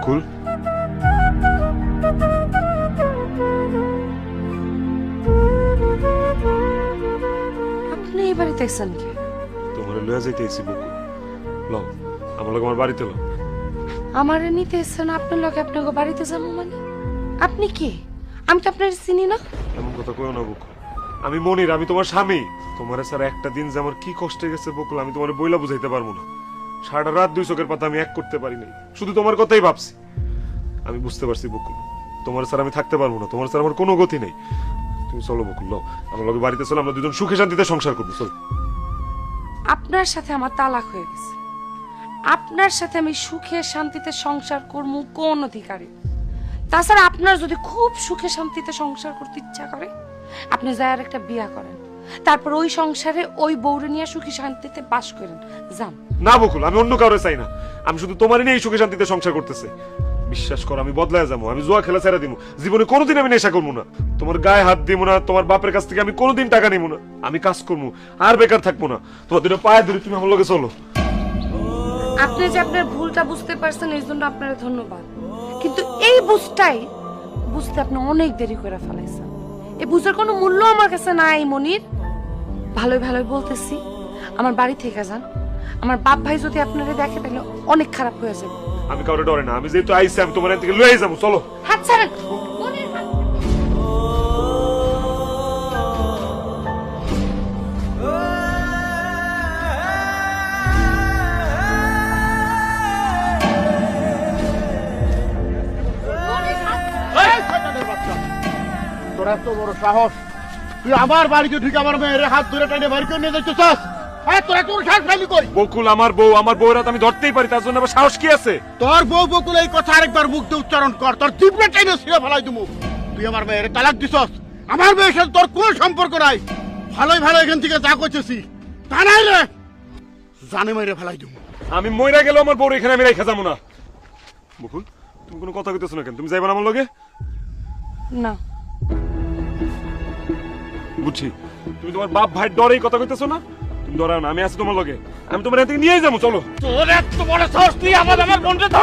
বকুল, আপনি এই বাড়িতে এসেছেন কি? তোমার লইয়া যাইতে আইছি বকুল। লও, আমার লগে আমার বাড়িতে লও। আমারে নিতে এসেছেন আপনার লোক, আপনাকে বাড়িতে যাবো মানে? আপনি কি? আমি তো আপনার চিনি না। এমন কথা কইও না বকুল। আমি মনির, আমি তোমার স্বামী। তোমার স্যার একটা দিন যে আমার কি কষ্টে গেছে বকুল, আমি তোমার বইলা বুঝাইতে পারবো না। সারাটা রাত দুই চোখের পাতা আমি এক করতে পারি নাই, শুধু তোমার কথাই ভাবছি। আমি বুঝতে পারছি বকুল, তোমার স্যার আমি থাকতে পারবো না, তোমার স্যার আমার কোনো গতি নেই। তুমি চলো বকুল, লও আমার লগে বাড়িতে চলো, আমরা দুজন সুখে শান্তিতে সংসার করবো। চলো। আপনার সাথে আমার তালাক হয়ে গেছে, আপনার সাথে আমি সুখে শান্তিতে সংসার করবো কোন অধিকারে? তাছাড়া আপনার যদি খুব সুখে শান্তিতে সংসার করতে ইচ্ছা করে, আপনি যাই আর একটা বিয়া করেন, তারপর ওই সংসারে ওই বউরে নিয়ে সুখী শান্তিতে বাস করেন। যান। না বকুল, আমি অন্য কাউরে চাই না। আমি শুধু তোমারই নিয়ে এই সুখে শান্তিতে সংসার করতেছি। বিশ্বাস করো, আমি বদলায় যাবো, আমি জুয়া খেলা ছেড়ে দিব। জীবনে কোনোদিন আমি নেশা করবো না, তোমার গায়ে হাত দিব না, তোমার বাপের কাছ থেকে আমি কোনোদিন টাকা নিব না। আমি কাজ করবো, আর বেকার থাকবো না। তোমার দুটো পায়ে ধরে তুমি আমার লগে চলো। আপনি যে আপনার ভুলটা বুঝতে পারছেন, এই জন্য আপনার ধন্যবাদ। কিন্তু এই বুঝতে আপনি অনেক দেরি করে ফেলাইছেন। এই বুঝার কোনো মূল্য আমার কাছে নাই মনির। ভালোই ভালোই বলতেছি, আমার বাড়ি থেকে যান। আমার বাপ ভাই যদি আপনারা দেখে তাহলে অনেক খারাপ হয়ে যাবে। আমি কাউরে ডরে না, আমি যেহেতু আইসি আমি তোমার থেকে লয়ে যাবো। চলো। হাত ছাড়েন মনির, হাত। তোর এত বড় সাহস, তুই আমার বাড়িতে ঢুকে আমার মেয়ের হাত ধরে টেনে বাড়ি করে নিয়ে যাচ্ছিস? তোরা তোর সাহস পাইলি কই? বকুল আমার বউয়ের হাত আমি ধরতেই পারি, তার জন্য আবার সাহস কি আছে? তোর বউ বকুল এই কথা আরেকবার মুখ দিয়ে উচ্চারণ কর, তোর জিভটা টেনে ছিঁড়ে ফেলাই দিমু। তুই আমার মেয়ের তালাক দিছস, আমার মেয়ের সাথে তোর কোনো সম্পর্ক নাই। ভালোই ভালো এখান থেকে যা করতেছি, তা নাই রে জানে মেরে ফেলাই দিমু। আমি মইরা গেল আমার বউর এখানে আমি রেখে যাবো না। বকুল, তুমি কোনো কথা কইতেছো না কেন? তুমি যাইবা না আমার লগে? না, বুঝছি, তুমি তোমার বাপ ভাইয়ের ডরেই কথা কইতেছো না। তুমি ডরাও না, আমি আছি তোমার লগে। আমি তোমার এখান থেকে নিয়েই যাবো। চলো। তোর এত বড় সাহস, তুই আমার বোনকে ধর।